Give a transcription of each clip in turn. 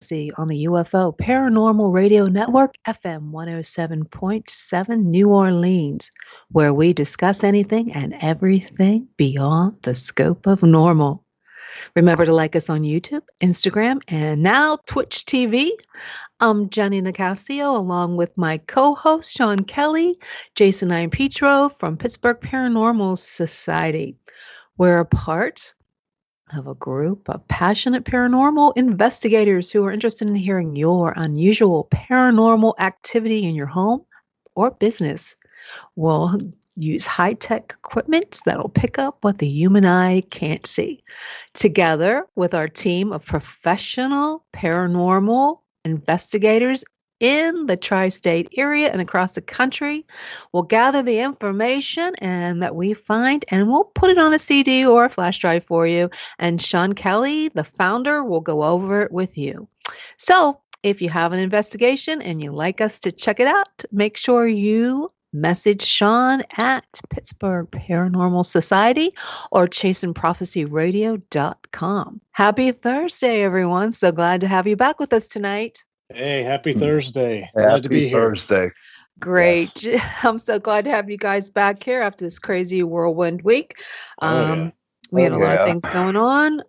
See on the UFO Paranormal Radio Network, FM 107.7 New Orleans, where we discuss anything and everything beyond the scope of normal. Remember to like us on YouTube, Instagram, and now Twitch TV. I'm Jenny Nicasio, along with my co-host Sean Kelly, Jason Ian from Pittsburgh Paranormal Society. We're a part of a group of passionate paranormal investigators who are interested in hearing your unusual paranormal activity in your home or business. We'll use high-tech equipment that'll pick up what the human eye can't see. Together with our team of professional paranormal investigators in the tri-state area and across the country, we'll gather the information and that we find and we'll put it on a CD or a flash drive for you. And Sean Kelly, the founder, will go over it with you. So if you have an investigation and you'd like us to check it out, make sure you message Sean at Pittsburgh Paranormal Society or ChasingProphecyRadio.com. Happy Thursday, everyone. So glad to have you back with us tonight. Hey, happy Thursday. Glad to be here. Thursday. Great. Yes. I'm so glad to have you guys back here after this crazy whirlwind week. We had a lot of things going on.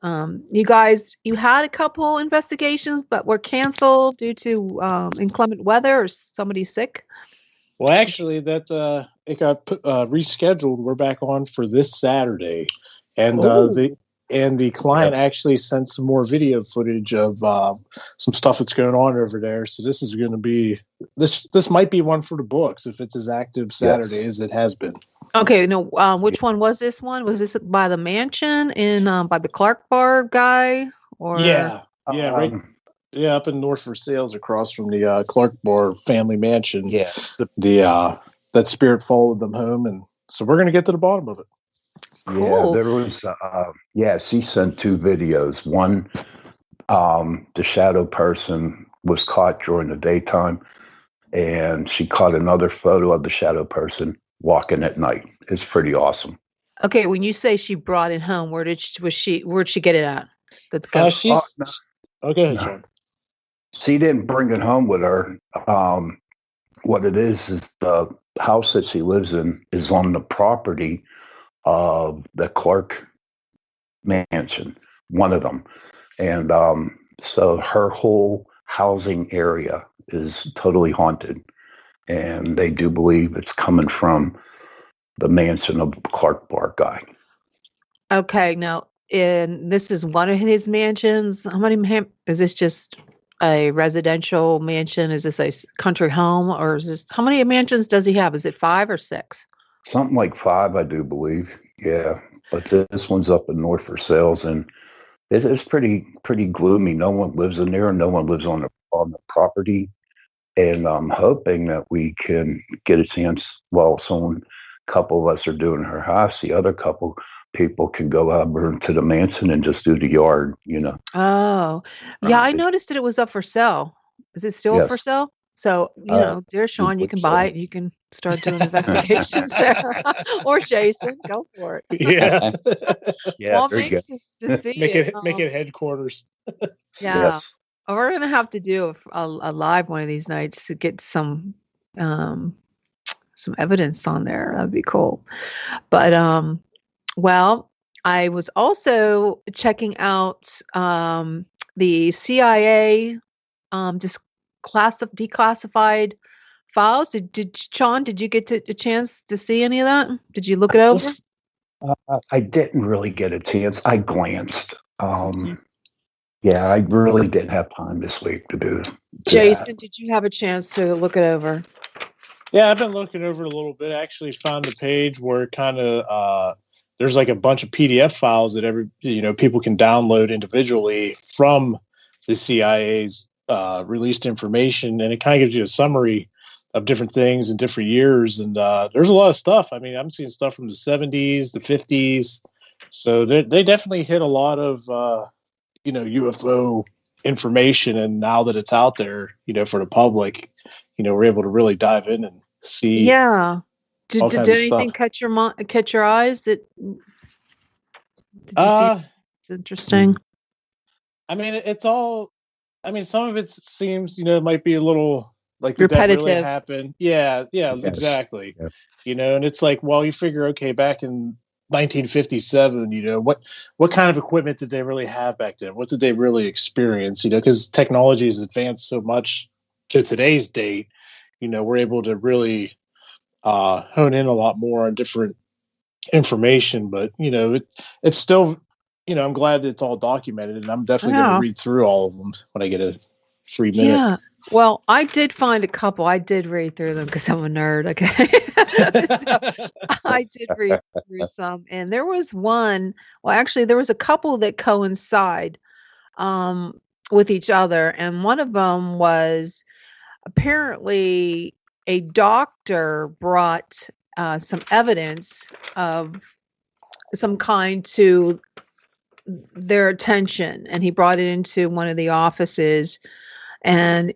You guys, you had a couple investigations, but were canceled due to inclement weather or somebody sick. Well, actually, it got rescheduled. We're back on for this Saturday, and the client actually sent some more video footage of some stuff that's going on over there. So this is going to be this might be one for the books if it's as active Saturday as it has been. Okay, no, which one was this one? Was this by the mansion in by the Clark Bar guy? Or right. Yeah, up in North Versailles, across from the Clark Bar family mansion. Yeah, that spirit followed them home, and so we're going to get to the bottom of it. Cool. Yeah, there was. She sent two videos. One, the shadow person was caught during the daytime, and she caught another photo of the shadow person walking at night. It's pretty awesome. Okay, when you say she brought it home, where'd she get it at? Go ahead, John. She didn't bring it home with her. What it is the house that she lives in is on the property of the Clark mansion, one of them. And so her whole housing area is totally haunted. And they do believe it's coming from the mansion of Clark Bar guy. Okay, now, and this is one of his mansions. How many is this just a residential mansion? Is this a country home, or is this, how many mansions does he have? Is it 5 or 6? Something like 5, I do believe. Yeah, but this one's up in North Versailles, and it's pretty gloomy. No one lives in there, and no one lives on the property. And I'm hoping that we can get a chance. Well, a couple of us are doing her house. The other couple people can go over to the mansion and just do the yard. Oh, yeah. I noticed that it was up for sale. Is it still for sale? So, dear Sean, you can buy it. You can start doing investigations there. Or Jason, go for it. Yeah. Yeah. Well, I'm anxious to see make it headquarters. Yeah. Yes. We're going to have to do a live one of these nights to get some evidence on there. That'd be cool. But, well, I was also checking out the CIA declassified files. Did Sean, did you get a chance to see any of that? Did you look it over? I didn't really get a chance. I glanced. Yeah, I really didn't have time this week to do that. Jason, did you have a chance to look it over? Yeah, I've been looking over it a little bit. I actually found a page where kind of there's like a bunch of PDF files that people can download individually from the CIA's released information, and it kind of gives you a summary of different things in different years. And there's a lot of stuff. I mean, I'm seeing stuff from the 70s, the 50s. So they definitely hit a lot of UFO information, and now that it's out there, for the public, we're able to really dive in and see. Yeah. Did anything catch your eyes? Did you see? It's interesting. I mean, it's all I mean, some of it seems, it might be a little like, did that really happen? Yeah, yes. Exactly. Yep. And it's like, well, you figure, okay, back in 1957, what kind of equipment did they really have back then? What did they really experience? Because technology has advanced so much to today's date, we're able to really hone in a lot more on different information, but it's still, I'm glad that it's all documented, and I'm definitely going to read through all of them when I get a free minute. Yeah. Well, I did find a couple. I did read through them because I'm a nerd. Okay. So I did read through some, and there was one. Well, actually, there was a couple that coincide with each other, and one of them was apparently a doctor brought some evidence of some kind to their attention, and he brought it into one of the offices, and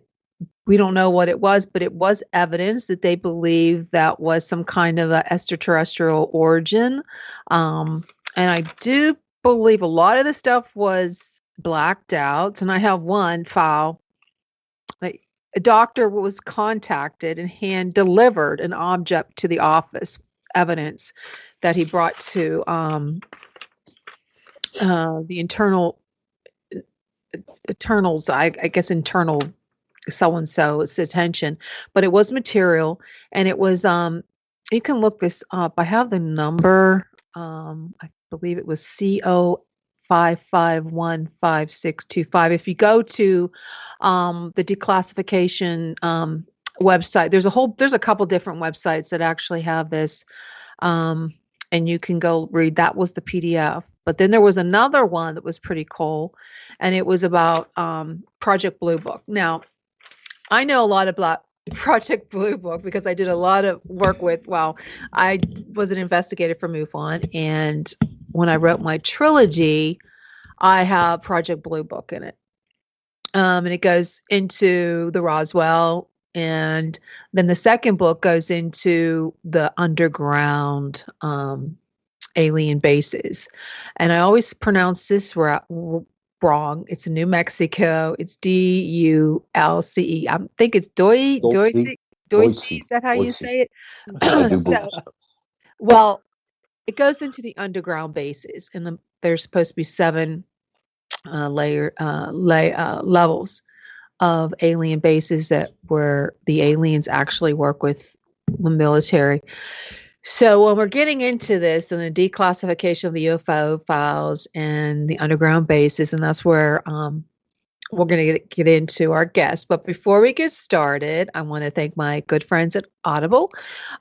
we don't know what it was, but it was evidence that they believe that was some kind of a extraterrestrial origin. And I do believe a lot of the stuff was blacked out. And I have one file. A doctor was contacted and hand delivered an object to the office, evidence that he brought to the internals, I guess internal so-and-so's attention, but it was material, and it was you can look this up. I have the number. I believe it was CO5515625. If you go to the declassification website, there's a couple different websites that actually have this, and you can go read. That was the PDF. But then there was another one that was pretty cool, and it was about Project Blue Book. Now, I know a lot about Project Blue Book because I did a lot of work with, I was an investigator for MUFON, and when I wrote my trilogy, I have Project Blue Book in it. And it goes into the Roswell, and then the second book goes into the underground alien bases. And I always pronounce this wrong. It's in New Mexico. It's DULCE. I think it's Dulce. Is that how you say it? Well, it goes into the underground bases, and there's supposed to be 7 levels of alien bases that where the aliens actually work with the military. So when we're getting into this and the declassification of the UFO files and the underground bases, and that's where we're going to get into our guests. But before we get started, I want to thank my good friends at Audible.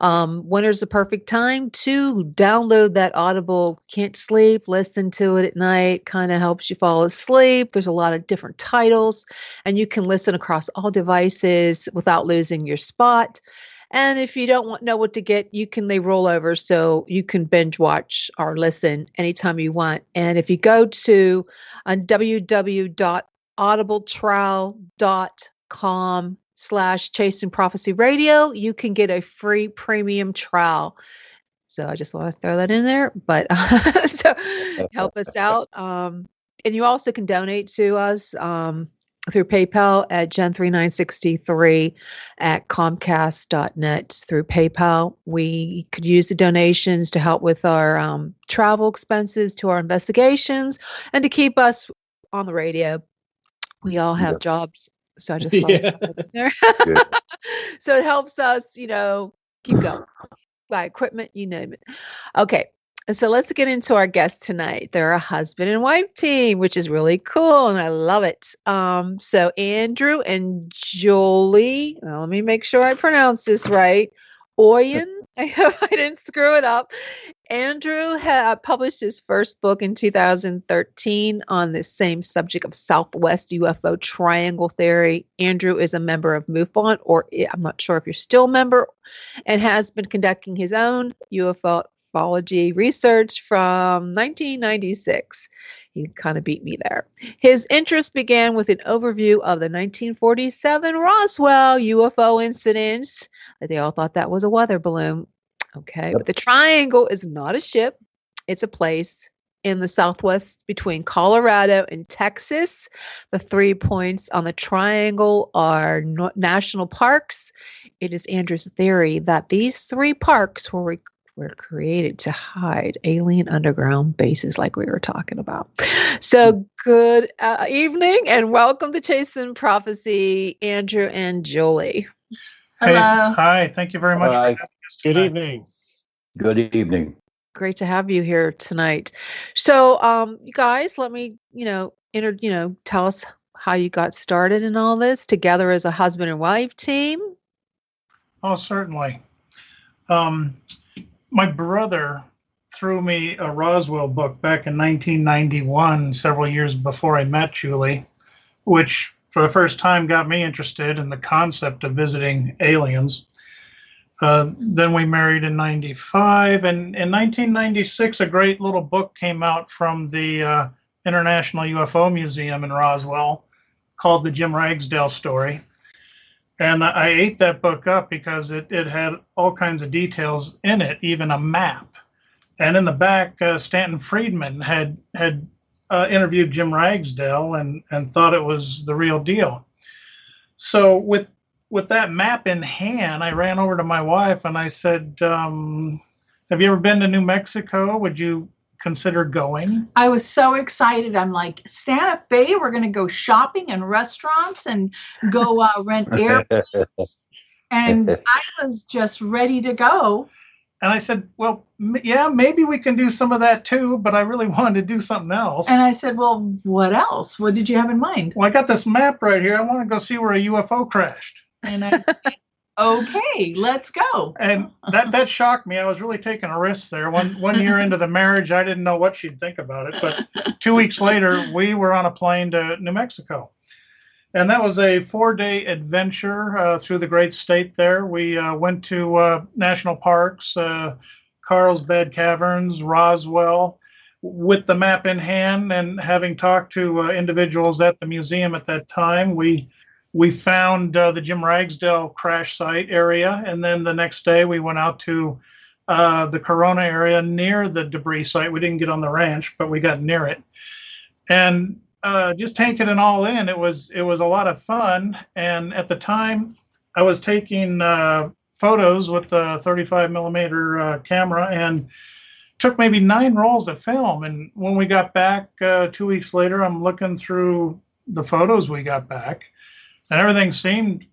Winter's the perfect time to download that Audible. Can't sleep, listen to it at night, kind of helps you fall asleep. There's a lot of different titles, and you can listen across all devices without losing your spot. And if you don't know what to get, they roll over, so you can binge watch or listen anytime you want. And if you go to www.audibletrial.com/Chasing Prophecy Radio, you can get a free premium trial. So I just want to throw that in there, but so help us out. And you also can donate to us through PayPal at Gen3963 at Comcast.net through PayPal. We could use the donations to help with our travel expenses to our investigations and to keep us on the radio. We all have jobs, so I just love it there. So it helps us, keep going. Buy equipment, you name it. Okay. So let's get into our guests tonight. They're a husband and wife team, which is really cool, and I love it. So Andrew and Jolie, let me make sure I pronounce this right. Oien, I hope I didn't screw it up. Andrew had published his first book in 2013 on the same subject of Southwest UFO triangle theory. Andrew is a member of MUFON, or I'm not sure if you're still a member, and has been conducting his own UFO research from 1996. He kind of beat me there. His interest began with an overview of the 1947 Roswell UFO incidents. They all thought that was a weather balloon. Okay, but the triangle is not a ship. It's a place. in the Southwest between Colorado and Texas. The 3 points on the triangle are national parks. It is Andrew's theory that these 3 parks were created to hide alien underground bases like we were talking about. So good evening and welcome to Chasing Prophecy, Andrew and Julie. Hello. Hey, hi. Thank you very much for having us tonight. Good evening. Good evening. Great to have you here tonight. So, you guys, let me, tell us how you got started in all this together as a husband and wife team. Oh, certainly. My brother threw me a Roswell book back in 1991, several years before I met Julie, which for the first time got me interested in the concept of visiting aliens. Then we married in 95, and in 1996, a great little book came out from the International UFO Museum in Roswell called The Jim Ragsdale Story. And I ate that book up because it had all kinds of details in it, even a map. And in the back, Stanton Friedman had interviewed Jim Ragsdale and thought it was the real deal. So with that map in hand, I ran over to my wife and I said, have you ever been to New Mexico? Would you consider going? I was so excited. I'm like, Santa Fe, we're going to go shopping and restaurants and go rent airplanes. And I was just ready to go. And I said, well, yeah, maybe we can do some of that too, but I really wanted to do something else. And I said, well, what else? What did you have in mind? Well, I got this map right here. I want to go see where a UFO crashed. And I said, okay, let's go. And that shocked me. I was really taking a risk there. One year into the marriage, I didn't know what she'd think about it. But 2 weeks later, we were on a plane to New Mexico. And that was a 4-day adventure through the great state there. We went to national parks, Carlsbad Caverns, Roswell, with the map in hand. And having talked to individuals at the museum at that time, we found the Jim Ragsdale crash site area. And then the next day we went out to the Corona area near the debris site. We didn't get on the ranch, but we got near it. And just taking it all in, it was a lot of fun. And at the time, I was taking photos with the 35 millimeter camera and took maybe 9 rolls of film. And when we got back 2 weeks later, I'm looking through the photos we got back, and everything seemed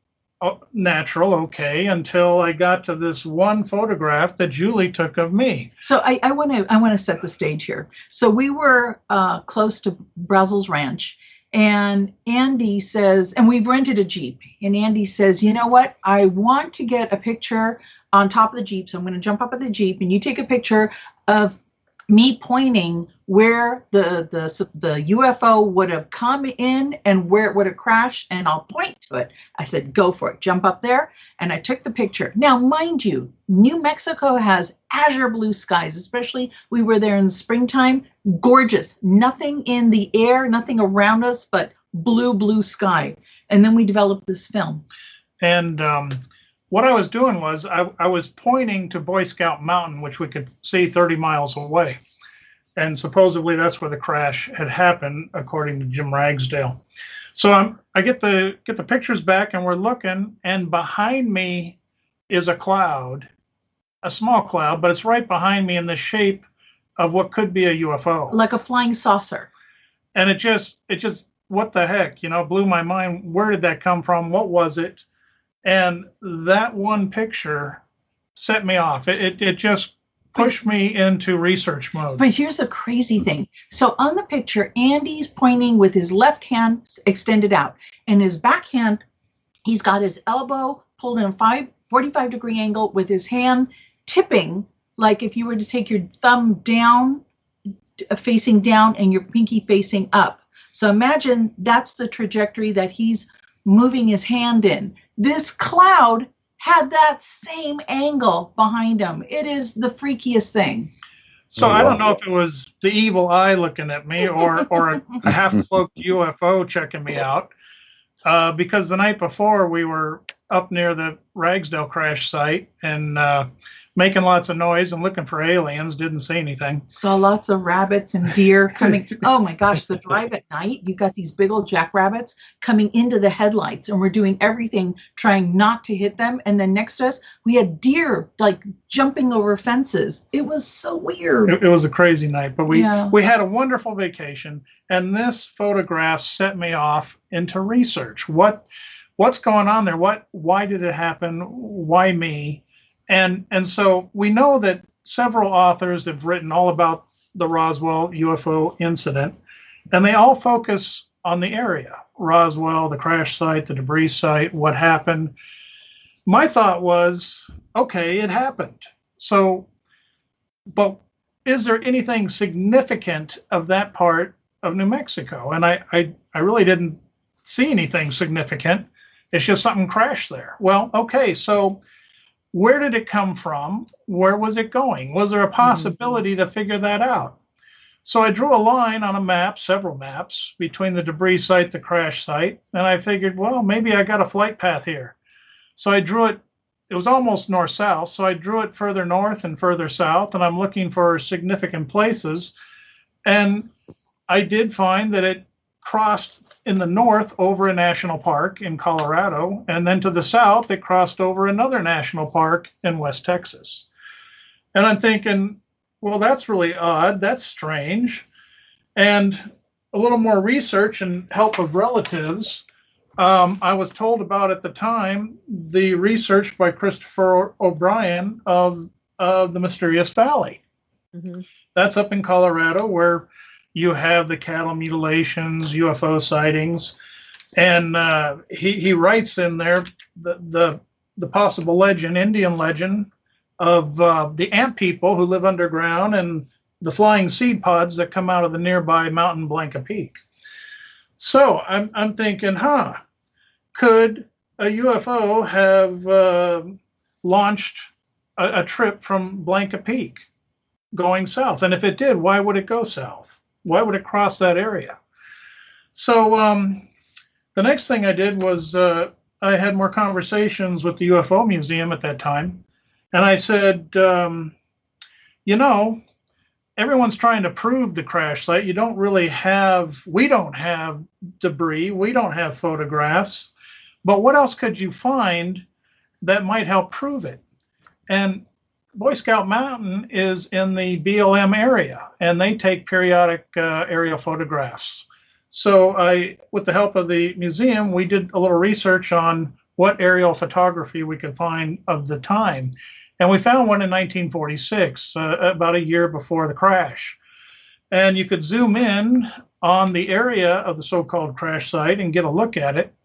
natural, okay, until I got to this one photograph that Julie took of me. So I want to set the stage here. So we were close to Brazel's Ranch, and Andy says, and we've rented a Jeep, and Andy says, you know what? I want to get a picture on top of the Jeep, so I'm going to jump up at the Jeep, and you take a picture of me pointing where the UFO would have come in and where it would have crashed, and I'll point to it. I said, go for it. Jump up there. And I took the picture. Now, mind you, New Mexico has azure blue skies, especially we were there in the springtime. Gorgeous. Nothing in the air, nothing around us, but blue sky. And then we developed this film. And what I was doing was I was pointing to Boy Scout Mountain, which we could see 30 miles away. And supposedly that's where the crash had happened, according to Jim Ragsdale. So I get the pictures back, and we're looking, and behind me is a cloud, a small cloud, but it's right behind me in the shape of what could be a UFO. Like a flying saucer. And it just, what the heck, blew my mind. Where did that come from? What was it? And that one picture set me off. It just pushed me into research mode. But here's the crazy thing. So on the picture, Andy's pointing with his left hand extended out, and his back hand, he's got his elbow pulled in a 45-degree angle with his hand tipping, like if you were to take your thumb down, facing down, and your pinky facing up. So imagine that's the trajectory that he's moving his hand in. This cloud had that same angle behind him. It is the freakiest thing. So I don't know if it was the evil eye looking at me or a half-cloaked UFO checking me out. Because the night before we were up near the Ragsdale crash site and making lots of noise and looking for aliens. Didn't see anything. Saw lots of rabbits and deer coming. Oh my gosh, the drive at night, you got these big old jackrabbits coming into the headlights, and we're doing everything trying not to hit them. And then next to us, we had deer like jumping over fences. It was so weird. It was a crazy night, but we had a wonderful vacation, and this photograph set me off into research. What's going on there? Why did it happen? Why me? And so we know that several authors have written all about the Roswell UFO incident, and they all focus on the area. Roswell, the crash site, the debris site, what happened. My thought was, okay, it happened. So, but is there anything significant of that part of New Mexico? And I really didn't see anything significant. It's just something crashed there. Well, okay, so where did it come from? Where was it going? Was there a possibility to figure that out? So I drew a line on a map, several maps, between the debris site, the crash site, and I figured, well, maybe I got a flight path here. So I drew it. It was almost north-south, so I drew it further north and further south, and I'm looking for significant places. And I did find that it crossed in the north over a national park in Colorado, and then to the south, it crossed over another national park in West Texas. And I'm thinking, well, that's really odd. That's strange. And a little more research and help of relatives, I was told about at the time the research by Christopher O'Brien of the Mysterious Valley. Mm-hmm. That's up in Colorado, where you have the cattle mutilations, UFO sightings, and he writes in there the possible legend, Indian legend, of the ant people who live underground and the flying seed pods that come out of the nearby mountain Blanca Peak. So I'm thinking, could a UFO have launched a trip from Blanca Peak going south? And if it did, why would it go south? Why would it cross that area? So the next thing I did was I had more conversations with the UFO Museum at that time. And I said, everyone's trying to prove the crash site. We don't have debris. We don't have photographs. But what else could you find that might help prove it? And Boy Scout Mountain is in the BLM area, and they take periodic aerial photographs. So with the help of the museum, we did a little research on what aerial photography we could find of the time. And we found one in 1946, about a year before the crash. And you could zoom in on the area of the so-called crash site and get a look at it.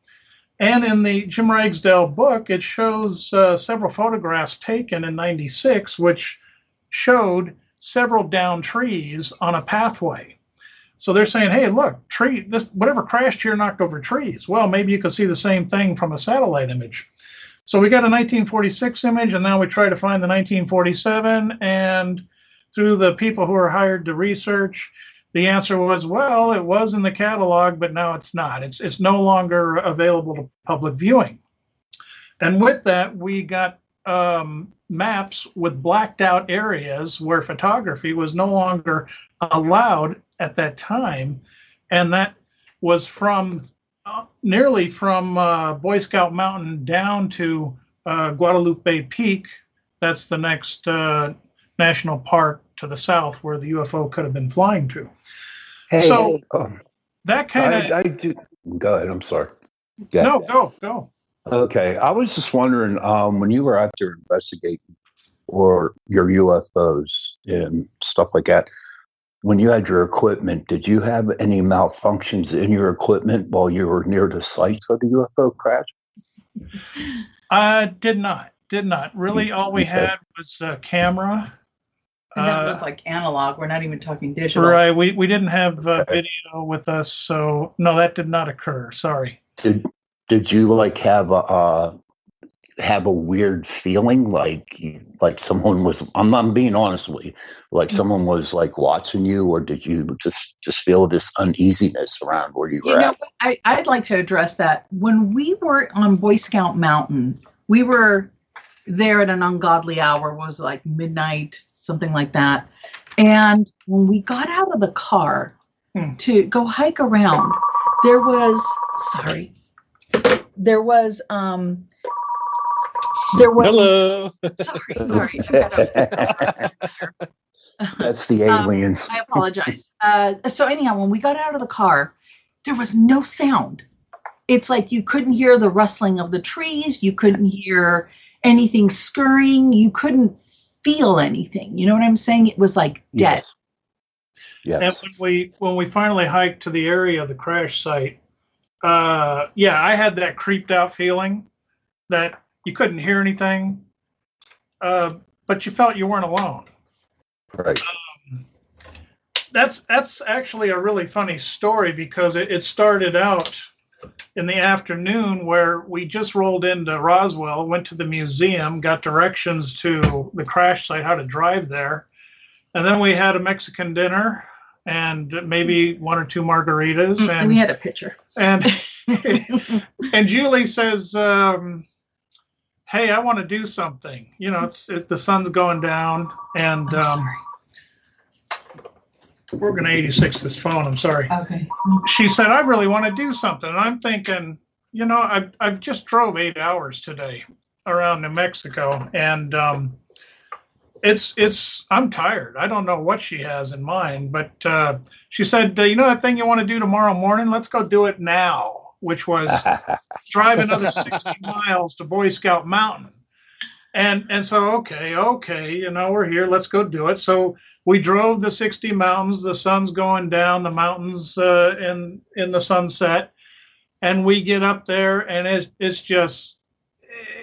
And in the Jim Ragsdale book, it shows several photographs taken in 96, which showed several downed trees on a pathway. So they're saying, hey, look, whatever crashed here knocked over trees. Well, maybe you could see the same thing from a satellite image. So we got a 1946 image, and now we try to find the 1947. And through the people who are hired to research, the answer was, well, it was in the catalog, but now it's not. It's no longer available to public viewing. And with that, we got maps with blacked out areas where photography was no longer allowed at that time. And that was nearly from Boy Scout Mountain down to Guadalupe Peak. That's the next national park to the south where the UFO could have been flying to. That kind of... I do. Go ahead. I'm sorry. Yeah. No, go. Okay. I was just wondering, when you were out there investigating or your UFOs and stuff like that, when you had your equipment, did you have any malfunctions in your equipment while you were near the sites of the UFO crash? Did not. Really, all we had was a camera. And that was like analog. We're not even talking digital. Right. We didn't have video with us, so no, that did not occur. Sorry. Did you have have a weird feeling, like someone was? I'm being honest with you. Like someone was like watching you, or did you just feel this uneasiness around where you were at? I'd like to address that. When we were on Boy Scout Mountain, we were there at an ungodly hour. It was like midnight, something like that. And when we got out of the car to go hike around, there was Hello. Sorry. That's the aliens. I apologize. So anyhow, when we got out of the car, there was no sound. It's like you couldn't hear the rustling of the trees. You couldn't hear anything scurrying. You couldn't feel anything. You know what I'm saying? It was like dead. Yes. And when we finally hiked to the area of the crash site, I had that creeped out feeling that you couldn't hear anything, but you felt you weren't alone. Right. That's actually a really funny story because it started out in the afternoon where we just rolled into Roswell, went to the museum, got directions to the crash site, how to drive there. And then we had a Mexican dinner and maybe one or two margaritas. And we had a pitcher. And and Julie says, hey, I want to do something. You know, the sun's going down, and we're going to 86 this phone. I'm sorry. Okay. She said, I really want to do something. And I'm thinking, you know, I've just drove 8 hours today around New Mexico, and I'm tired. I don't know what she has in mind, but she said, you know that thing you want to do tomorrow morning? Let's go do it now, which was drive another 60 miles to Boy Scout Mountain. And so, okay, you know, we're here. Let's go do it. So we drove the 60 mountains. The sun's going down, the mountains in the sunset. And we get up there, and it's just,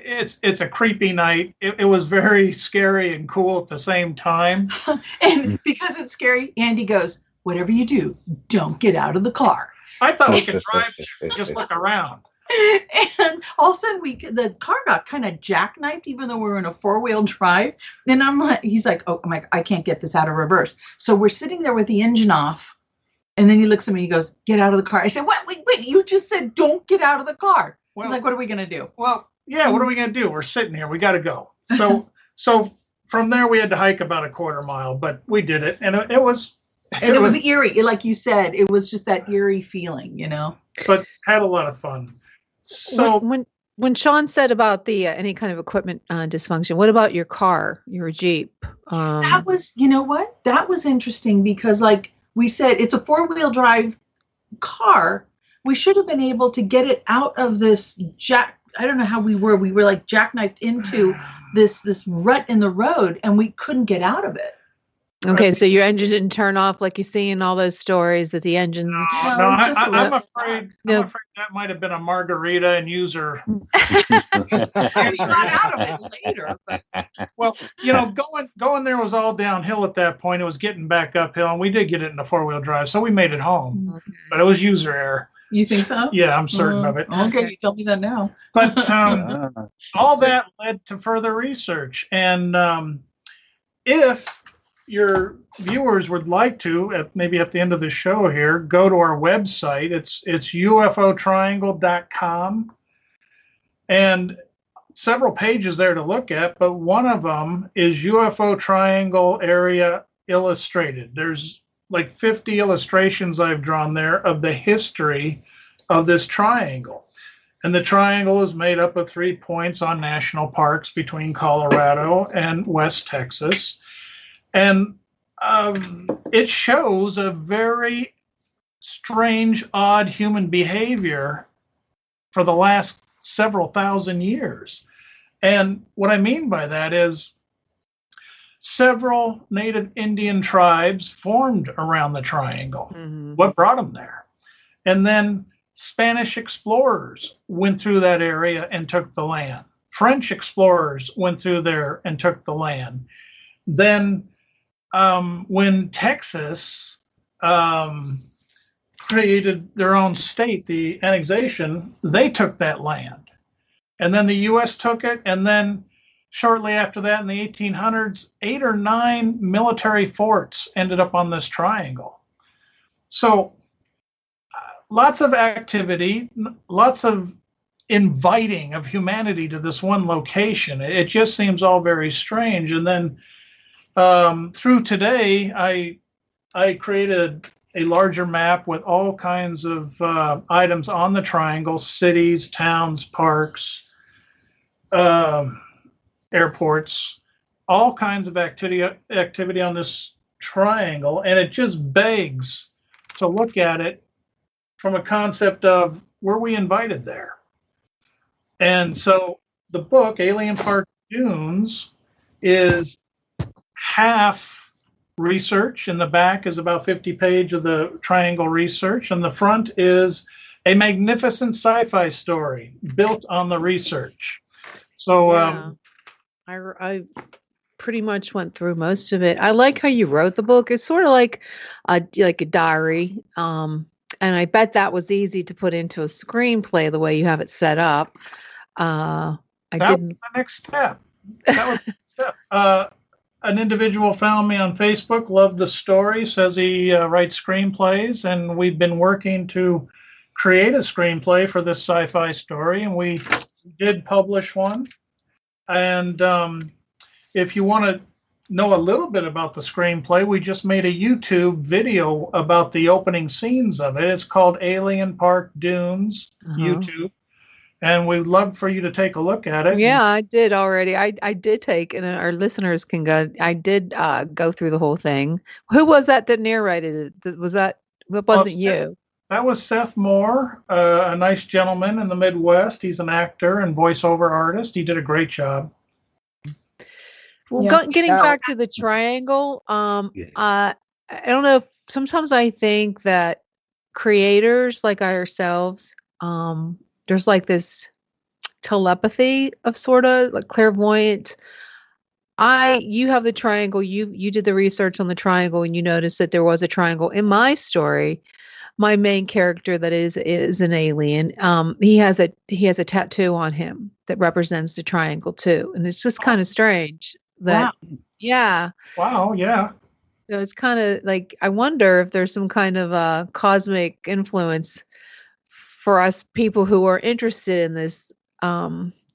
it's a creepy night. It was very scary and cool at the same time. And because it's scary, Andy goes, whatever you do, don't get out of the car. I thought we could drive there, just look around. And all of a sudden the car got kind of jackknifed, even though we were in a 4-wheel drive. And he's like, oh, I'm like, I can't get this out of reverse. So we're sitting there with the engine off. And then he looks at me, he goes, get out of the car. I said, what? Wait, you just said don't get out of the car. He's like, what are we going to do? Well, yeah, what are we going to do? We're sitting here. We got to go. So from there, we had to hike about a quarter mile, but we did it. And it was eerie. Like you said, it was just that eerie feeling, you know, but had a lot of fun. So when Sean said about the any kind of equipment dysfunction, what about your car, your Jeep? That was, you know what? That was interesting because, like we said, it's a 4-wheel drive car. We should have been able to get it out of this I don't know how we were like jackknifed into this rut in the road, and we couldn't get out of it. Okay, so your engine didn't turn off like you see in all those stories that the engine. No, I'm afraid that might have been a margarita and user. We got out of it later. But. Well, you know, going there was all downhill at that point. It was getting back uphill, and we did get it in a 4-wheel drive, so we made it home. Okay. But it was user error. You think so? Yeah, I'm certain of it. Okay, you tell me that now. But all that led to further research, and if your viewers would like to, maybe at the end of the show here, go to our website. It's ufotriangle.com, and several pages there to look at, but one of them is UFO Triangle Area Illustrated. There's like 50 illustrations I've drawn there of the history of this triangle. And the triangle is made up of 3 points on national parks between Colorado and West Texas. And it shows a very strange, odd human behavior for the last several thousand years. And what I mean by that is several native Indian tribes formed around the triangle. Mm-hmm. What brought them there? And then Spanish explorers went through that area and took the land. French explorers went through there and took the land. Then when Texas created their own state, the annexation, they took that land. And then the U.S. took it, and then shortly after that, in the 1800s, 8 or 9 military forts ended up on this triangle. So lots of activity, lots of inviting of humanity to this one location. It just seems all very strange. And then through today, I created a larger map with all kinds of items on the triangle: cities, towns, parks, airports, all kinds of activity on this triangle. And it just begs to look at it from a concept of, were we invited there? And so the book, Alien Park Dunes, is half research. In the back is about 50 pages of the triangle research, and the front is a magnificent sci-fi story built on the research. So I pretty much went through most of it. I like how you wrote the book. It's sort of like a diary. And I bet that was easy to put into a screenplay the way you have it set up. That was the next step. That was the next step. An individual found me on Facebook, loved the story, says he writes screenplays, and we've been working to create a screenplay for this sci-fi story, and we did publish one. And if you want to know a little bit about the screenplay, we just made a YouTube video about the opening scenes of it. It's called Alien Park Dunes, YouTube. And we'd love for you to take a look at it. Yeah, I did already. I did take, and our listeners can go. I did go through the whole thing. Who was that narrated it? That wasn't you? That was Seth Moore, a nice gentleman in the Midwest. He's an actor and voiceover artist. He did a great job. Well, getting back to the triangle, I don't know. Sometimes I think that creators like ourselves, there's like this telepathy of sort of like clairvoyant. You have the triangle. You did the research on the triangle, and you noticed that there was a triangle in my story. My main character that is an alien. He has a tattoo on him that represents the triangle too, and it's just kind of strange. That, wow. Yeah. Wow. Yeah. So it's kind of like, I wonder if there's some kind of cosmic influence for us people who are interested in this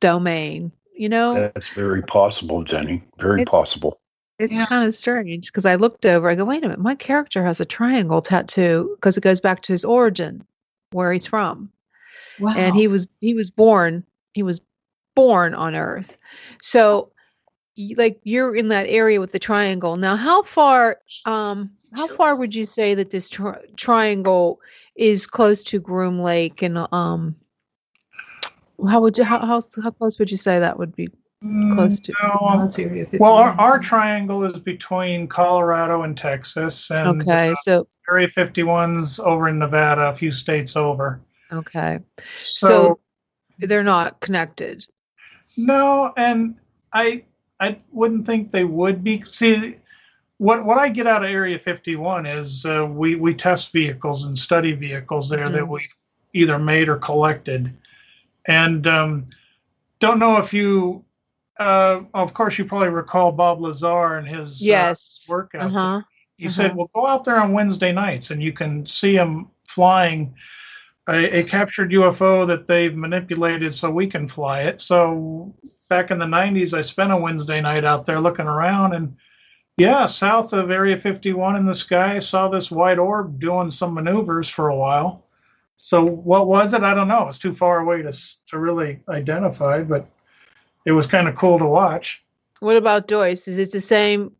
domain, That's very possible, Jenny. Very possible. It's kind of strange because I looked over, I go, wait a minute, my character has a triangle tattoo because it goes back to his origin, where he's from. Wow. And he was born on Earth. So like, you're in that area with the triangle. Now, how far would you say that this triangle is close to Groom Lake? And how close would you say that would be close to? Well, our triangle is between Colorado and Texas. And, so Area 51's over in Nevada, a few states over. Okay. So they're not connected. No, and I wouldn't think they would be. See, what I get out of Area 51 is we test vehicles and study vehicles there that we've either made or collected. And don't know if you, of course, you probably recall Bob Lazar and his work out there. He said, well, go out there on Wednesday nights and you can see him flying a captured UFO that they've manipulated so we can fly it. So back in the 90s, I spent a Wednesday night out there looking around, and south of Area 51 in the sky, I saw this white orb doing some maneuvers for a while. So what was it? I don't know. It's too far away to really identify, but it was kind of cool to watch. What about Joyce? Is it the same?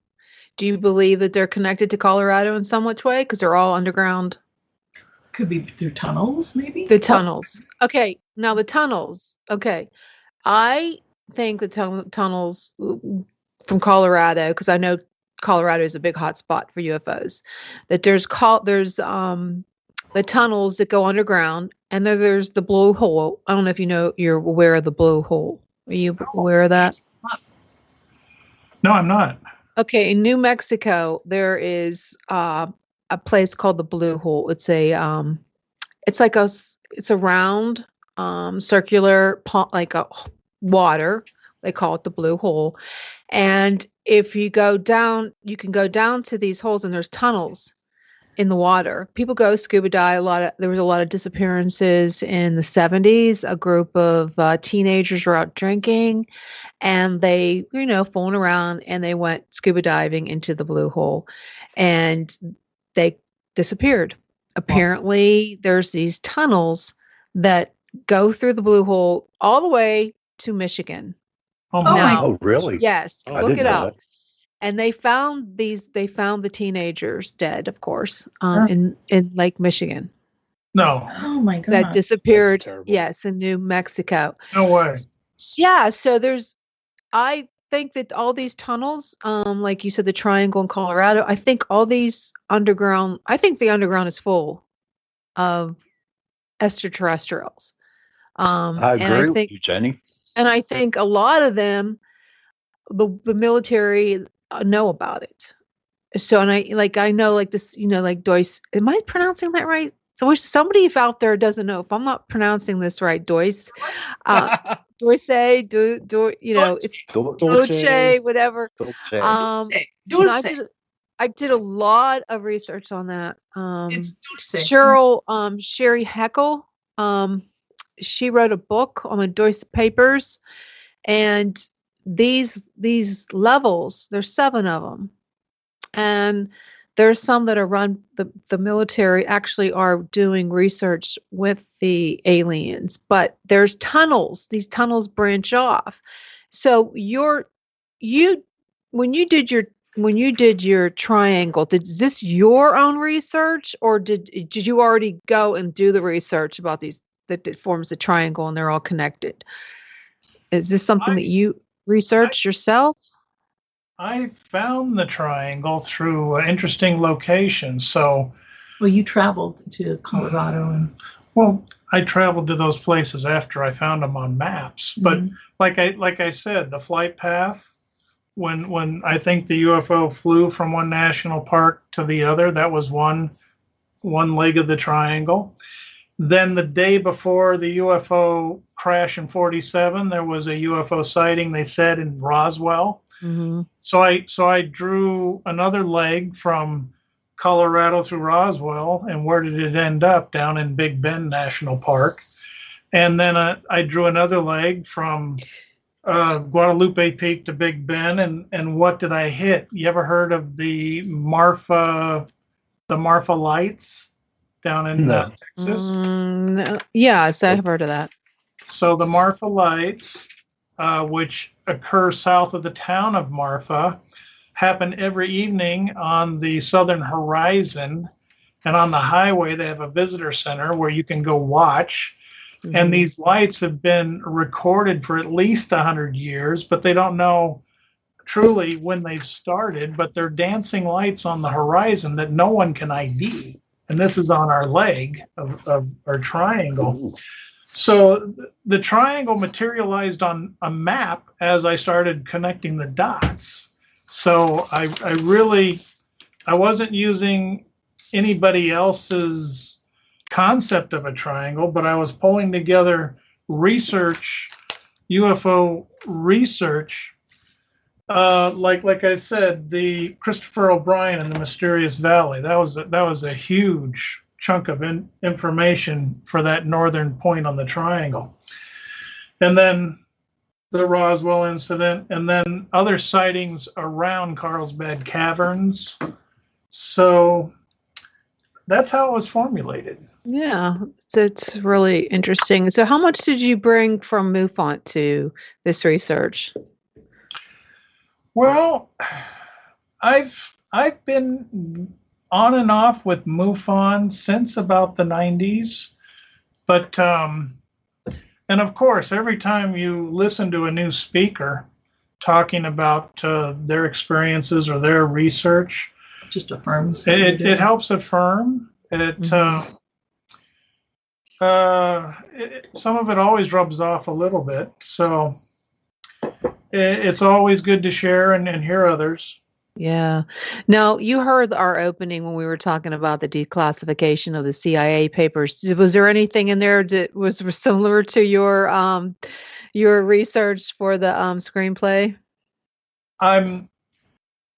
Do you believe that they're connected to Colorado in some which way? Because they're all underground. Could be through tunnels, maybe? The tunnels. Okay. Now the tunnels. Okay. I think the tunnels from Colorado, because I know Colorado is a big hot spot for UFOs, that there's the tunnels that go underground, and then there's the blue hole. I don't know if you're aware of the blue hole. Are you aware of that? No, I'm not. Okay. In New Mexico, there is a place called the Blue Hole. It's a round circular like a water. They call it the blue hole. And if you go down, you can go down to these holes, and there's tunnels in the water. People go scuba dive. There was a lot of disappearances in the 70s. A group of teenagers were out drinking, and they, fooling around, and they went scuba diving into the blue hole, and they disappeared. Apparently, there's these tunnels that go through the blue hole all the way to Michigan. Oh, Now, Oh, really? yes, I look didn't it know up. that. And they found the teenagers dead, of course, Sure. in Lake Michigan no, Oh my that God. disappeared. That's terrible. Yes, in New Mexico. no way. Yeah, so I think that all these tunnels, like you said, the Triangle in Colorado, I think all these underground, I think the underground is full of extraterrestrials. I And agree with you, Jenny. and I think a lot of them, the military know about it. So, and I know like this, like Doyce, am I pronouncing that right? So if somebody out there doesn't know if I'm not pronouncing this right, Doyce, Doyce, it's Dolce, whatever. I did a lot of research on that. It's Dulce. Sherry Heckel, she wrote a book on the Doyce papers, and these levels, there's 7 of them, and there's some that are run, the military actually are doing research with the aliens, but there's tunnels. These tunnels branch off. So when you did your triangle, is this your own research, or did you already go and do the research about these that forms the triangle and they're all connected? Is this something that you researched yourself? I found the triangle through interesting locations. So, Well, you traveled to Colorado and I traveled to those places after I found them on maps. But like I said, the flight path, when I think the UFO flew from one national park to the other, that was one leg of the triangle. Then the day before the UFO crash in 47, there was a UFO sighting, they said, in Roswell. Mm-hmm. So I drew another leg from Colorado through Roswell, and where did it end up? Down in Big Bend National Park. And then I drew another leg from Guadalupe Peak to Big Bend, and what did I hit? You ever heard of the Marfa lights down in Texas? No. Yes, I've heard of that. So the Marfa lights, which occur south of the town of Marfa, happen every evening on the southern horizon. And on the highway, they have a visitor center where you can go watch. Mm-hmm. And these lights have been recorded for at least 100 years, but they don't know truly when they've started. But they're dancing lights on the horizon that no one can ID. And this is on our leg of our triangle. Ooh. So the triangle materialized on a map as I started connecting the dots. So I wasn't using anybody else's concept of a triangle, but I was pulling together UFO research. Like I said, the Christopher O'Brien and the Mysterious Valley, that was a huge chunk of information for that northern point on the triangle. And then the Roswell incident, and then other sightings around Carlsbad Caverns. So that's how it was formulated. Yeah, it's really interesting. So how much did you bring from MUFON to this research? Well, I've been on and off with MUFON since about the 90s. But, and of course, every time you listen to a new speaker talking about their experiences or their research, it just affirms. It helps affirm. Some of it always rubs off a little bit. So it's always good to share and hear others. Yeah. Now, you heard our opening when we were talking about the declassification of the CIA papers. Was there anything in there that was similar to your research for the screenplay? I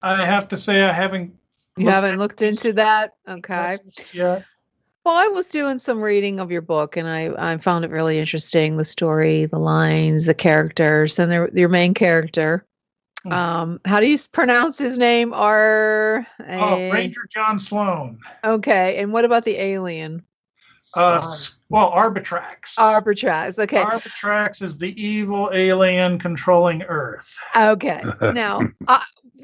have to say I haven't. You haven't looked into that? Okay. Yeah. Well, I was doing some reading of your book, and I found it really interesting. The story, the lines, the characters, and your main character. How do you pronounce his name? Ranger John Sloan. Okay, and what about the alien? Arbitrax. Arbitrax. Okay. Arbitrax is the evil alien controlling Earth. Okay. Now,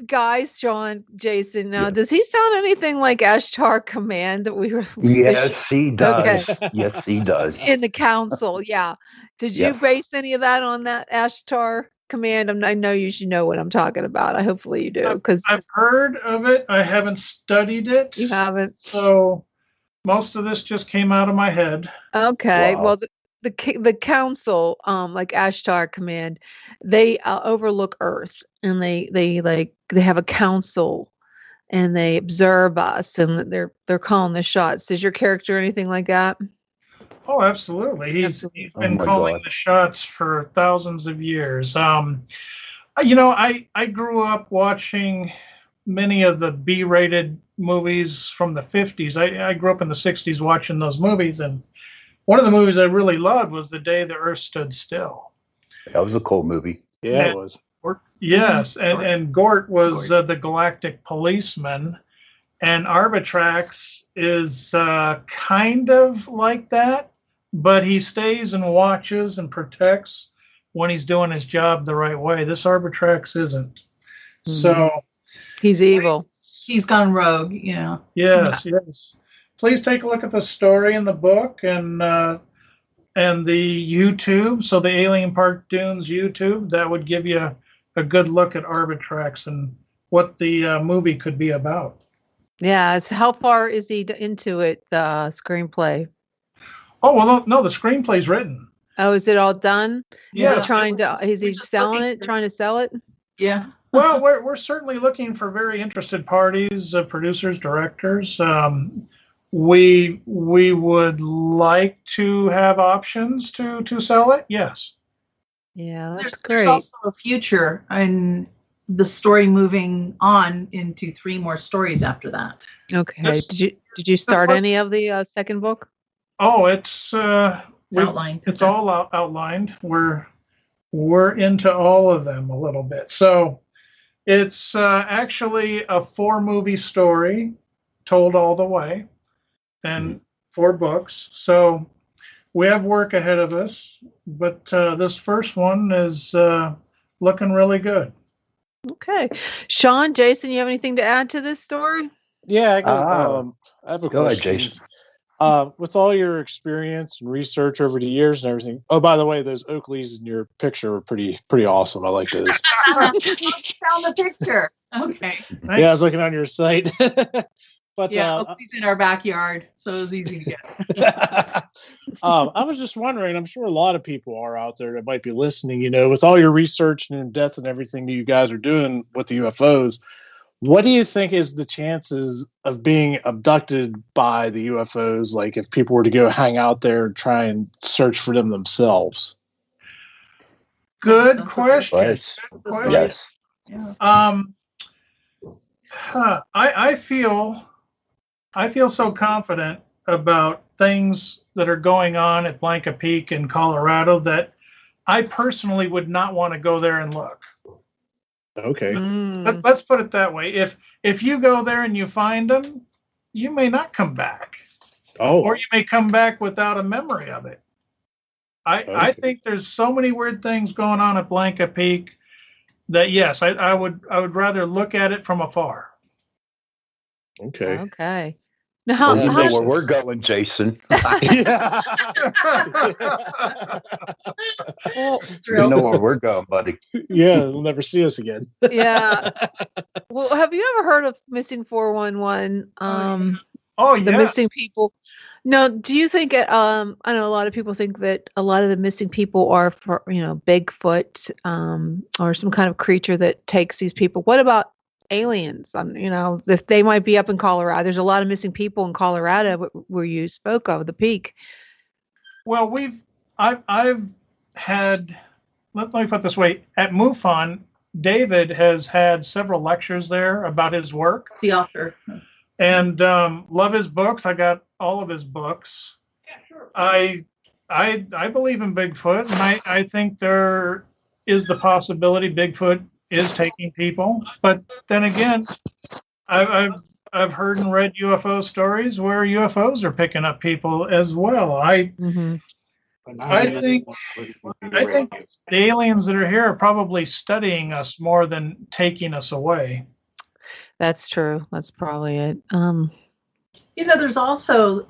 guys, Sean, Jason. Now, does he sound anything like Ashtar Command that we were? Yes, he does. Okay. Yes, he does. In the council, yeah. Did you base any of that on that Ashtar Command? I know you should know what I'm talking about. Hopefully you do, because I've heard of it. I haven't studied it. You haven't. So most of this just came out of my head. Okay. Wow. Well, the council, like Ashtar Command, they overlook Earth, and they have a council, and they observe us, and they're calling the shots. Does your character anything like that? Oh, absolutely. He's been calling the shots for thousands of years. I grew up watching many of the B-rated movies from the 50s. I grew up in the 60s watching those movies, and one of the movies I really loved was The Day the Earth Stood Still. That was a cool movie. Yeah, it was. Yes, and Gort was the galactic policeman, and Arbitrax is kind of like that, but he stays and watches and protects when he's doing his job the right way. This Arbitrax isn't. Mm-hmm. So he's evil. He's gone rogue, Yes. Please take a look at the story in the book and the YouTube. So the Alien Park Dunes YouTube, that would give you a good look at Arbitrax and what the movie could be about. Yeah. So how far is he into it, the screenplay? Oh, well, no, the screenplay's written. Oh, is it all done? Yeah. Is he selling it, trying to sell it? Yeah. Well, we're certainly looking for very interested parties, producers, directors. We would like to have options to sell it. Yes. Yeah, that's great. There's also a future and the story moving on into 3 more stories after that. Okay. Did you start any of the second book? Oh, it's outlined. It's all outlined. We're into all of them a little bit. So it's actually a 4-movie story told all the way, and 4 books. So we have work ahead of us, but this first one is looking really good. Okay. Sean, Jason, you have anything to add to this story? Yeah, I have a question. Go ahead, Jason. With all your experience and research over the years and everything. Oh, by the way, those Oakleys in your picture are pretty awesome. I like those. Found the picture. Okay. Thanks. Yeah, I was looking on your site. But Oakley's in our backyard, so it was easy to get. I was just wondering, I'm sure a lot of people are out there that might be listening, with all your research and in depth and everything that you guys are doing with the UFOs, what do you think is the chances of being abducted by the UFOs? Like if people were to go hang out there and try and search for them themselves? Good question. Yes. Yeah. I feel so confident about things that are going on at Blanca Peak in Colorado that I personally would not want to go there and look. Okay. Let's put it that way. If you go there and you find them, you may not come back. Oh. Or you may come back without a memory of it. I think there's so many weird things going on at Blanca Peak that yes, I would rather look at it from afar. Okay. Okay. Now, You know where we're going, Jason. Yeah. You know where we're going, buddy. Yeah, they'll never see us again. Yeah. Well, have you ever heard of Missing 411? Oh, yeah. The missing people. No, do you think? I know a lot of people think that a lot of the missing people are for Bigfoot, or some kind of creature that takes these people. What about aliens on, if they might be up in Colorado. There's a lot of missing people in Colorado where you spoke of the peak. Well, I've had, let me put it this way, at MUFON, David has had several lectures there about his work. The author. And love his books. I got all of his books. Yeah, sure. I believe in Bigfoot, and I think there is the possibility Bigfoot is taking people. But then again, I've heard and read UFO stories where UFOs are picking up people as well. I think the aliens that are here are probably studying us more than taking us away. That's true. That's probably it. There's also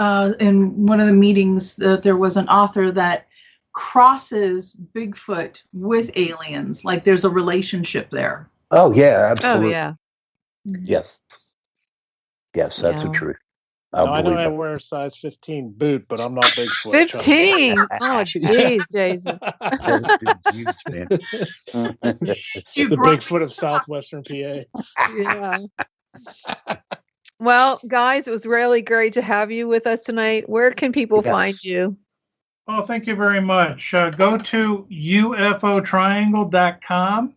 in one of the meetings that there was an author that crosses Bigfoot with aliens. Like there's a relationship there. Oh yeah, absolutely. Oh yeah. Yes, that's the truth. I know I wear a size 15 boot, but I'm not Bigfoot. 15. Oh, jeez, Jason. The Bigfoot of Southwestern PA. Yeah. Well, guys, it was really great to have you with us tonight. Where can people find you? Well, thank you very much. Go to ufotriangle.com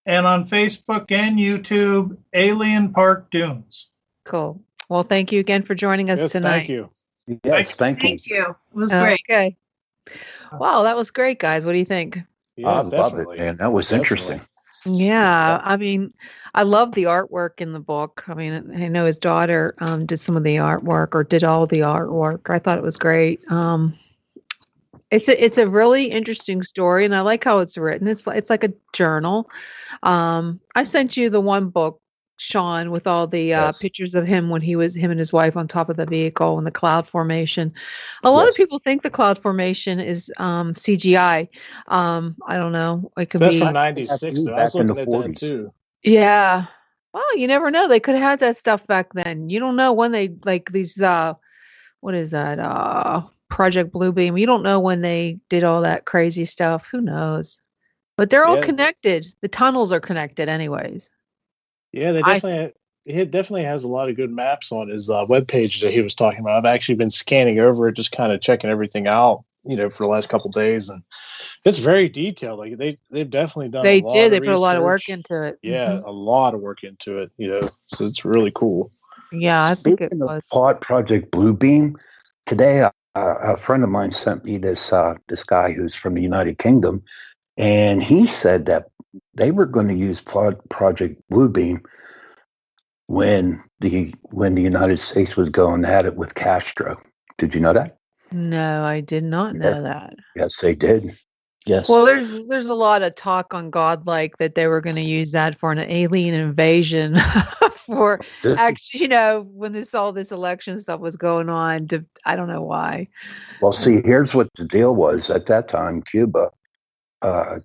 and on Facebook and YouTube, Alien Park Dunes. Cool. Well, thank you again for joining us tonight. Thank you. Yes, thank you. Thank you. It was great. Okay. Wow, that was great, guys. What do you think? Yeah, I love it, man. That was interesting. Yeah, I mean, I love the artwork in the book. I mean, I know his daughter did some of the artwork or did all the artwork. I thought it was great. It's a really interesting story, and I like how it's written. It's like a journal. I sent you the one book, Sean, with all the pictures of him when him and his wife on top of the vehicle and the cloud formation. A lot of people think the cloud formation is CGI. I don't know. It could That's be from 96, though. I was looking at that too. Yeah. Well, you never know. They could have had that stuff back then. You don't know when they like these what is that? Project Bluebeam. You don't know when they did all that crazy stuff. Who knows? But they're all connected. The tunnels are connected anyways. Yeah, he definitely has a lot of good maps on his webpage that he was talking about. I've actually been scanning over it, just kind of checking everything out, for the last couple of days, and it's very detailed. Like they've definitely done. They put a lot of work into it. Yeah, a lot of work into it. So it's really cool. Yeah, I think it was. Project Bluebeam. Today, a friend of mine sent me this guy who's from the United Kingdom, and he said that they were going to use Project Bluebeam when the United States was going at it with Castro. Did you know that? No, I did not know that. Yes, they did. Yes. Well, there's a lot of talk on Godlike that they were going to use that for an alien invasion for actually, when all this election stuff was going on. I don't know why. Well, see, here's what the deal was at that time. Cuba,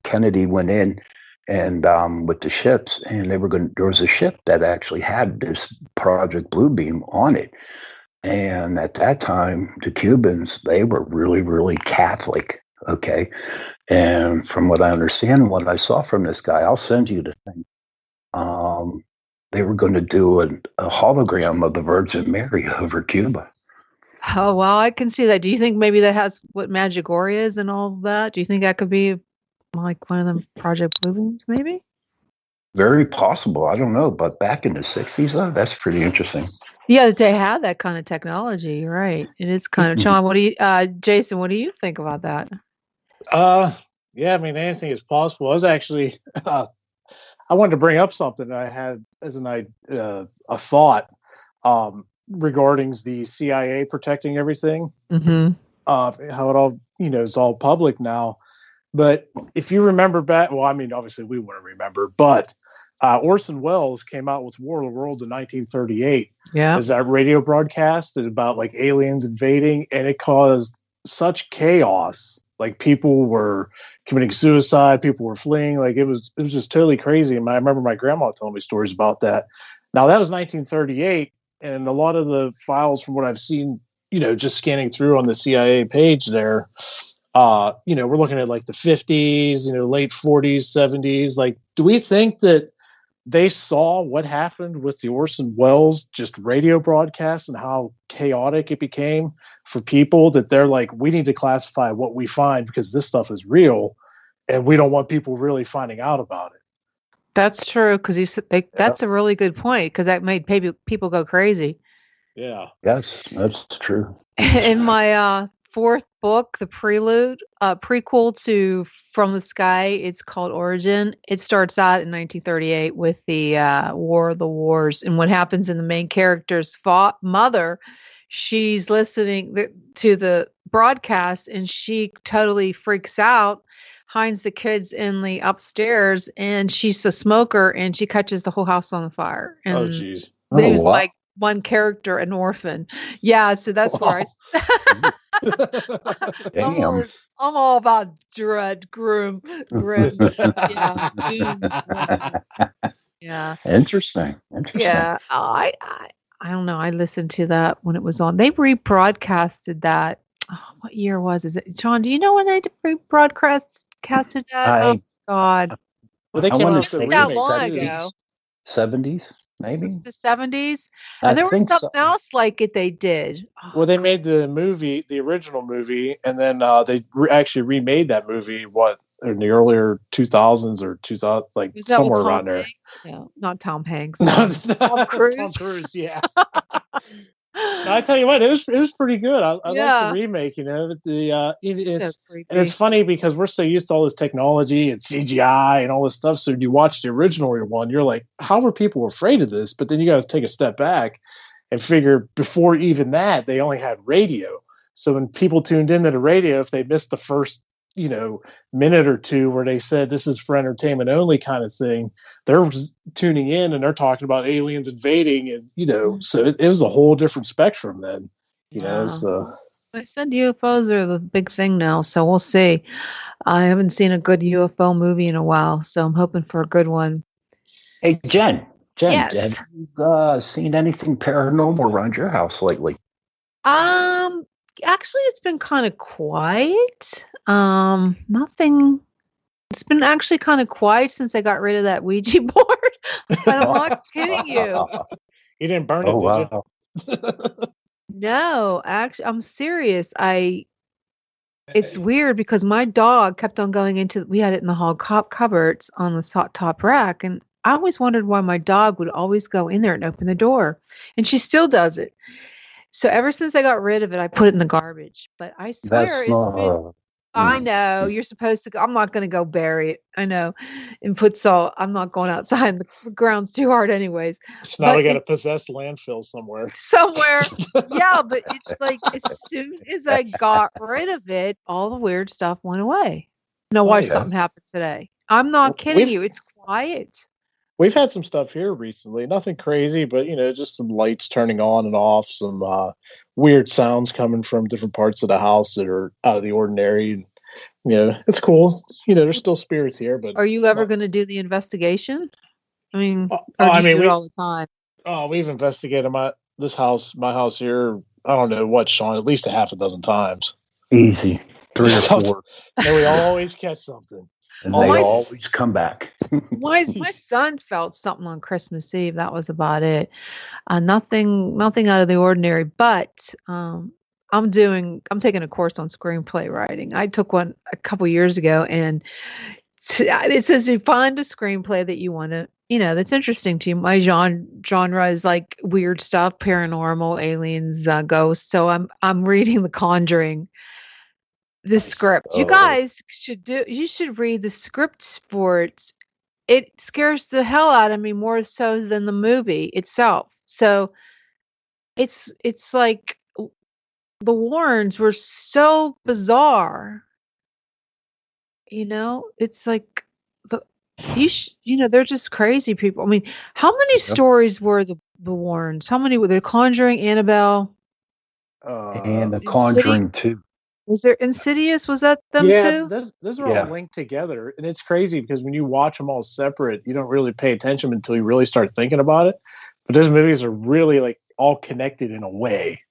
Kennedy went in and with the ships, and there was a ship that actually had this Project Bluebeam on it. And at that time, the Cubans, they were really, really Catholic. Okay. And from what I understand and what I saw from this guy, I'll send you the thing. They were going to do a hologram of the Virgin Mary over Cuba. Oh, wow. I can see that. Do you think maybe that has what Magic Ore is and all of that? Do you think that could be like one of them Project Bluebeams, maybe? Very possible. I don't know. But back in the 60s, though, that's pretty interesting. Yeah, that they have that kind of technology. You're right. It is kind of. Sean, Jason, what do you think about that? Yeah, I mean, anything is possible. I was actually, I wanted to bring up something that I had as a thought regarding the CIA protecting everything. Mm-hmm. How it all, is all public now. But if you remember back, well, I mean, obviously we wouldn't remember, but Orson Welles came out with War of the Worlds in 1938. Yeah. As that radio broadcast about like aliens invading, and it caused such chaos. Like people were committing suicide, people were fleeing. Like it was just totally crazy. And I remember my grandma telling me stories about that. Now that was 1938, and a lot of the files from what I've seen, just scanning through on the CIA page there, we're looking at like the 50s, late 40s, 70s. Like, do we think that they saw what happened with the Orson Welles just radio broadcast and how chaotic it became for people, that they're like, we need to classify what we find because this stuff is real and we don't want people really finding out about it. That's true, because that's a really good point, because that made people go crazy. Yeah. Yes, that's true. In my fourth book, the prequel to From the Sky, it's called Origin. It starts out in 1938 with the War of the Wars, and what happens in the main character's mother. She's listening to the broadcast, and she totally freaks out, hides the kids in the upstairs, and she's a smoker, and she catches the whole house on fire. And oh, jeez. leaves like one character an orphan. Yeah, so that's where I. Damn. I'm all about dread, grim. Yeah, doom. Yeah. Interesting. Yeah, I don't know. I listened to that when it was on. They rebroadcasted that. Oh, what year was it? John, do you know when they rebroadcasted that? Oh God. Well, they came out with that long ago. 70s, maybe. It's the 70s, and there was something else like it they did. Oh. Well, they made the movie, the original movie, and then they actually remade that movie. In the earlier 2000s or 2000, like somewhere around there. No, not Tom Hanks. Tom Cruise. Tom Cruise, yeah. No, I tell you what, it was pretty good. I like the remake. You know, it's funny because we're so used to all this technology and CGI and all this stuff. So when you watch the original one, you're like, how were people afraid of this? But then you guys take a step back and figure before even that, they only had radio. So when people tuned into the radio, if they missed the first minute or two where they said this is for entertainment only kind of thing, they're tuning in and they're talking about aliens invading, and so it was a whole different spectrum then. So I said UFOs are the big thing now, so we'll see. I haven't seen a good UFO movie in a while, so I'm hoping for a good one. Hey, Jen, yes. Have you seen anything paranormal around your house lately? Actually, it's been kind of quiet. Nothing. It's been actually kind of quiet since I got rid of that Ouija board. I'm not kidding you. You didn't burn it, did you? No, actually, I'm serious. It's weird because my dog kept on going into. We had it in the hall cupboards on the top rack, and I always wondered why my dog would always go in there and open the door, and she still does it. So ever since I got rid of it, I put it in the garbage. But I swear I know you're supposed to. I'm not going to go bury it. I know, and put salt. I'm not going outside. The ground's too hard, anyways. So now we got a possessed landfill somewhere. Yeah, but it's like as soon as I got rid of it, all the weird stuff went away. Why something happened today? I'm not kidding you. It's quiet. We've had some stuff here recently, nothing crazy, but just some lights turning on and off, some weird sounds coming from different parts of the house that are out of the ordinary. It's cool. There's still spirits here, but are you ever going to do the investigation? I mean, we do it all the time. Oh, we've investigated my house here. I don't know what, Sean, at least a half a dozen times. Easy, 3 or 4, and we always catch something. And they always come back. my son felt something on Christmas Eve. That was about it. Nothing out of the ordinary. But I'm taking a course on screenplay writing. I took one a couple years ago, and it says you find a screenplay that you want to, that's interesting to you. My genre is like weird stuff, paranormal, aliens, ghosts. So I'm reading The Conjuring. The script. You guys should read the script for it. It scares the hell out of me more so than the movie itself. So it's like the Warrens were so bizarre. It's like they're just crazy people. I mean, how many stories were the Warrens? How many were The Conjuring, Annabelle, and The Conjuring 2? Was there Insidious? Was that them too? Yeah, those are all linked together. And it's crazy because when you watch them all separate, you don't really pay attention until you really start thinking about it. But those movies are really like all connected in a way.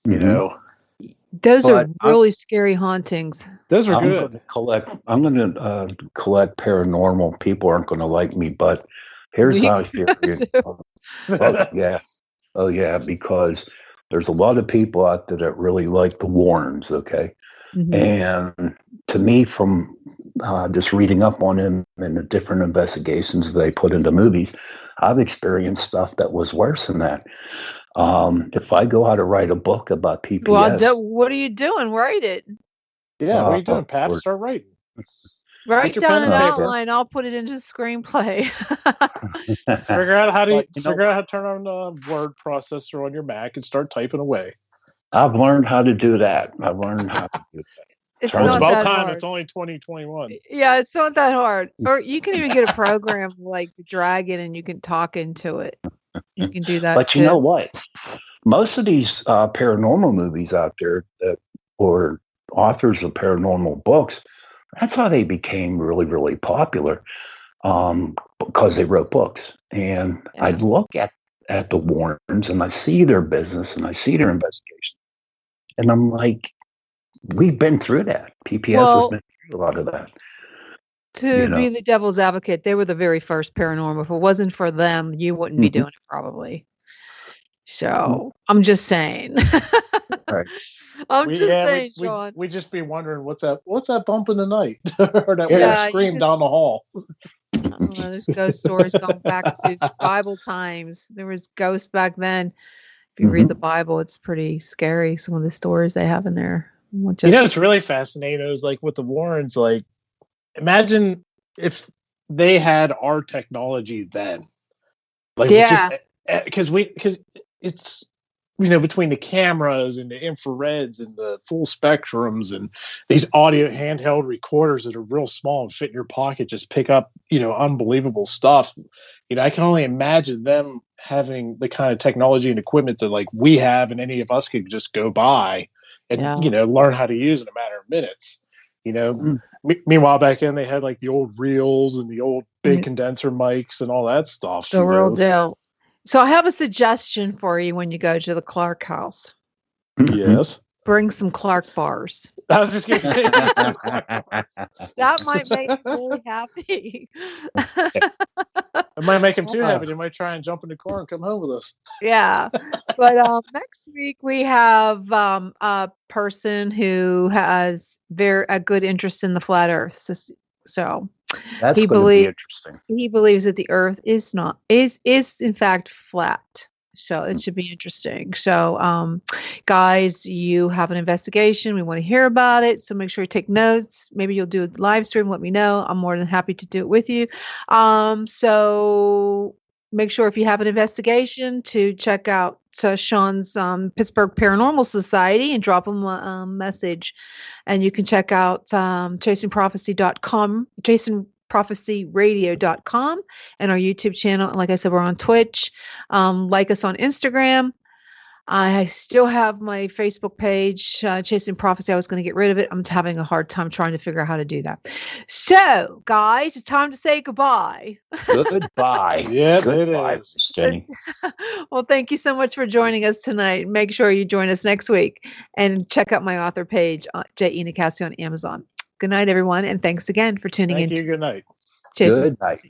Those are really scary hauntings. Those are good. I'm going to collect paranormal. People aren't going to like me, but Here's how I feel. Oh yeah, because there's a lot of people out there that really like the Warrens. Okay, and to me, from just reading up on him and the different investigations they put into movies, I've experienced stuff that was worse than that. If I go out to write a book about PPS, well, what are you doing? Write it. Yeah, what are you doing, Pap? Start writing. Write down an outline. I'll put it into screenplay. Figure out how to turn on a word processor on your Mac and start typing away. I've learned how to do that. I've learned how to do that. It's about time. Hard. It's only 2021. Yeah, it's not that hard. Or you can even get a program like the Dragon, and you can talk into it. You can do that. But you know what? Most of these paranormal movies out there, or authors of paranormal books, that's how they became really, really popular, because they wrote books. And I look at the Warrens, and I see their business, and I see their investigation, and I'm like, we've been through that. PPS has been through a lot of that. To be the devil's advocate, they were the very first paranormal. If it wasn't for them, you wouldn't be doing it probably. So I'm just saying. Right. I'm just saying, Sean. We just be wondering what's that bump in the night, or that weird scream down the hall. There's ghost stories going back to Bible times. There was ghosts back then. If you read the Bible, it's pretty scary. Some of the stories they have in there. It's really fascinating. It was like with the Warrens. Like, imagine if they had our technology then. Like, because it's between the cameras and the infrareds and the full spectrums and these audio handheld recorders that are real small and fit in your pocket, just pick up, unbelievable stuff. I can only imagine them having the kind of technology and equipment that like we have and any of us could just go by and, learn how to use in a matter of minutes. Meanwhile, back then they had like the old reels and the old big condenser mics and all that stuff. The real deal. So I have a suggestion for you when you go to the Clark house. Yes. Bring some Clark bars. I was just going to say that might make him really happy. It might make him too happy. They might try and jump in the car and come home with us. Yeah. But next week we have a person who has a good interest in the flat earth. So that's going to be interesting. He believes that the earth is in fact flat. So it should be interesting. So guys, you have an investigation. We want to hear about it. So make sure you take notes. Maybe you'll do a live stream. Let me know. I'm more than happy to do it with you. So make sure if you have an investigation to check out Sean's Pittsburgh Paranormal Society and drop him a message. And you can check out chasingprophecy.com, chasingprophecyradio.com, and our YouTube channel. And like I said, we're on Twitch. Like us on Instagram. I still have my Facebook page, Chasing Prophecy. I was going to get rid of it. I'm having a hard time trying to figure out how to do that. So, guys, it's time to say goodbye. Goodbye. Yeah, goodbye, it is. Jenny. Well, thank you so much for joining us tonight. Make sure you join us next week and check out my author page, J.E. Nicasio on Amazon. Good night, everyone, and thanks again for tuning in. Thank you. Good night. Chasing Good night.